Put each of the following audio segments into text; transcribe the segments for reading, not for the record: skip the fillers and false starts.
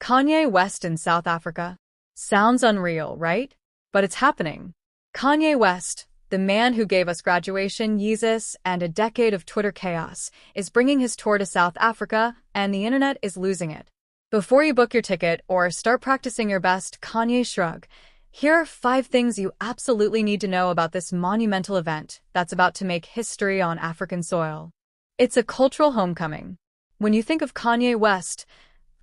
Kanye West in South Africa. Sounds unreal, right? But it's happening. Kanye West, the man who gave us Graduation, Yeezus, and a decade of Twitter chaos, is bringing his tour to South Africa, and the internet is losing it. Before you book your ticket or start practicing your best Kanye shrug, here are 5 things you absolutely need to know about this monumental event that's about to make history on African soil. It's a cultural homecoming. When you think of Kanye West,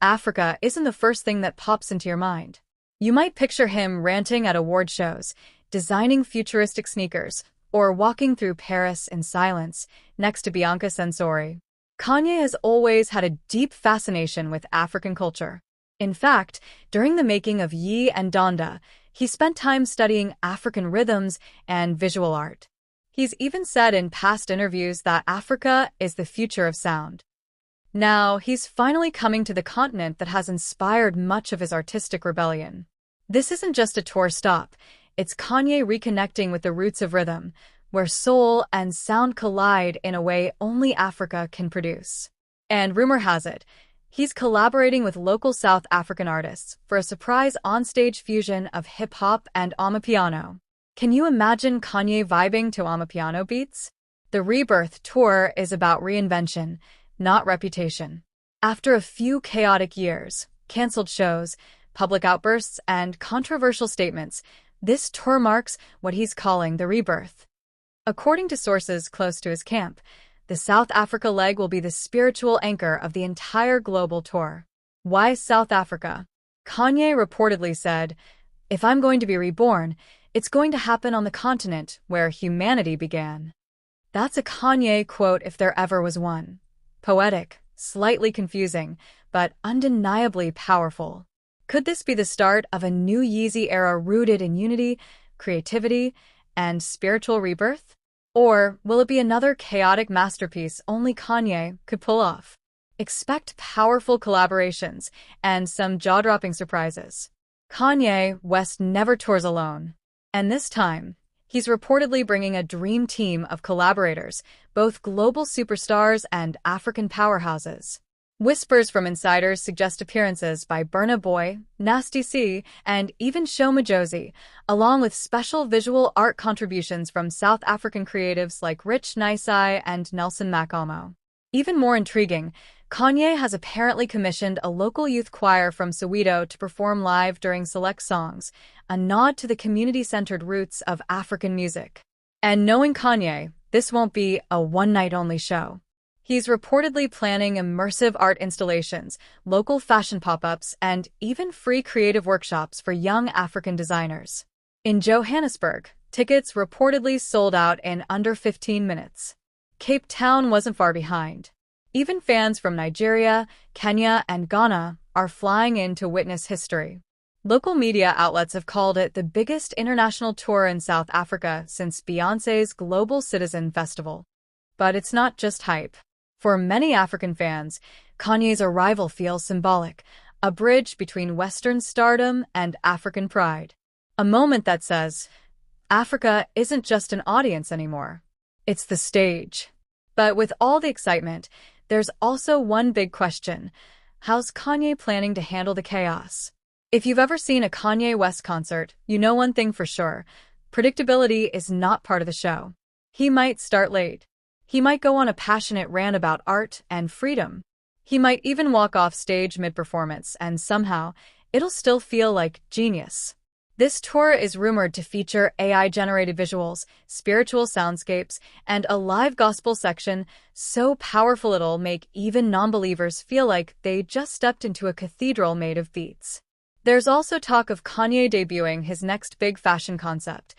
Africa isn't the first thing that pops into your mind. You might picture him ranting at award shows, designing futuristic sneakers, or walking through Paris in silence next to Bianca Censori. Kanye has always had a deep fascination with African culture. In fact, during the making of Ye and Donda, he spent time studying African rhythms and visual art. He's even said in past interviews that Africa is the future of sound. Now, he's finally coming to the continent that has inspired much of his artistic rebellion. This isn't just a tour stop, it's Kanye reconnecting with the roots of rhythm, where soul and sound collide in a way only Africa can produce. And rumor has it, he's collaborating with local South African artists for a surprise onstage fusion of hip-hop and amapiano. Can you imagine Kanye vibing to amapiano beats? The Rebirth Tour is about reinvention, not reputation. After a few chaotic years, canceled shows, public outbursts, and controversial statements, this tour marks what he's calling the rebirth. According to sources close to his camp, the South Africa leg will be the spiritual anchor of the entire global tour. Why South Africa? Kanye reportedly said, "If I'm going to be reborn, it's going to happen on the continent where humanity began." That's a Kanye quote if there ever was one. Poetic, slightly confusing, but undeniably powerful. Could this be the start of a new Yeezy era rooted in unity, creativity, and spiritual rebirth? Or will it be another chaotic masterpiece only Kanye could pull off? Expect powerful collaborations and some jaw-dropping surprises. Kanye West never tours alone. And this time, he's reportedly bringing a dream team of collaborators, both global superstars and African powerhouses. Whispers from insiders suggest appearances by Burna Boy, Nasty C, and even Sho Majozi, along with special visual art contributions from South African creatives like Rich Nisai and Nelson Makalmo. Even more intriguing, Kanye has apparently commissioned a local youth choir from Soweto to perform live during select songs, a nod to the community-centered roots of African music. And knowing Kanye, this won't be a one-night-only show. He's reportedly planning immersive art installations, local fashion pop-ups, and even free creative workshops for young African designers. In Johannesburg, tickets reportedly sold out in under 15 minutes. Cape Town wasn't far behind. Even fans from Nigeria, Kenya, and Ghana are flying in to witness history. Local media outlets have called it the biggest international tour in South Africa since Beyoncé's Global Citizen Festival. But it's not just hype. For many African fans, Kanye's arrival feels symbolic, a bridge between Western stardom and African pride. A moment that says, Africa isn't just an audience anymore. It's the stage. But with all the excitement, there's also one big question. How's Kanye planning to handle the chaos? If you've ever seen a Kanye West concert, you know one thing for sure. Predictability is not part of the show. He might start late. He might go on a passionate rant about art and freedom. He might even walk off stage mid-performance, and somehow, it'll still feel like genius. This tour is rumored to feature AI-generated visuals, spiritual soundscapes, and a live gospel section so powerful it'll make even non-believers feel like they just stepped into a cathedral made of beats. There's also talk of Kanye debuting his next big fashion concept,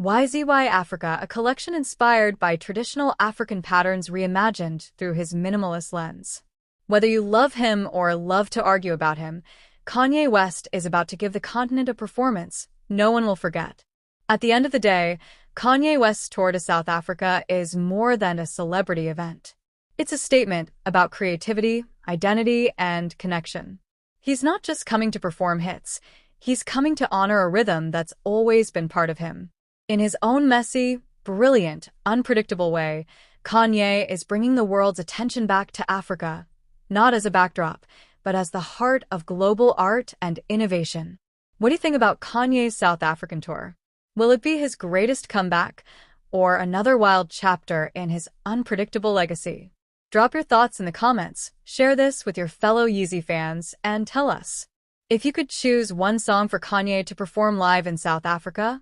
YZY Africa, a collection inspired by traditional African patterns reimagined through his minimalist lens. Whether you love him or love to argue about him, Kanye West is about to give the continent a performance no one will forget. At the end of the day, Kanye West's tour to South Africa is more than a celebrity event. It's a statement about creativity, identity, and connection. He's not just coming to perform hits, he's coming to honor a rhythm that's always been part of him. In his own messy, brilliant, unpredictable way, Kanye is bringing the world's attention back to Africa, not as a backdrop, but as the heart of global art and innovation. What do you think about Kanye's South African tour? Will it be his greatest comeback, or another wild chapter in his unpredictable legacy? Drop your thoughts in the comments, share this with your fellow Yeezy fans, and tell us. If you could choose one song for Kanye to perform live in South Africa,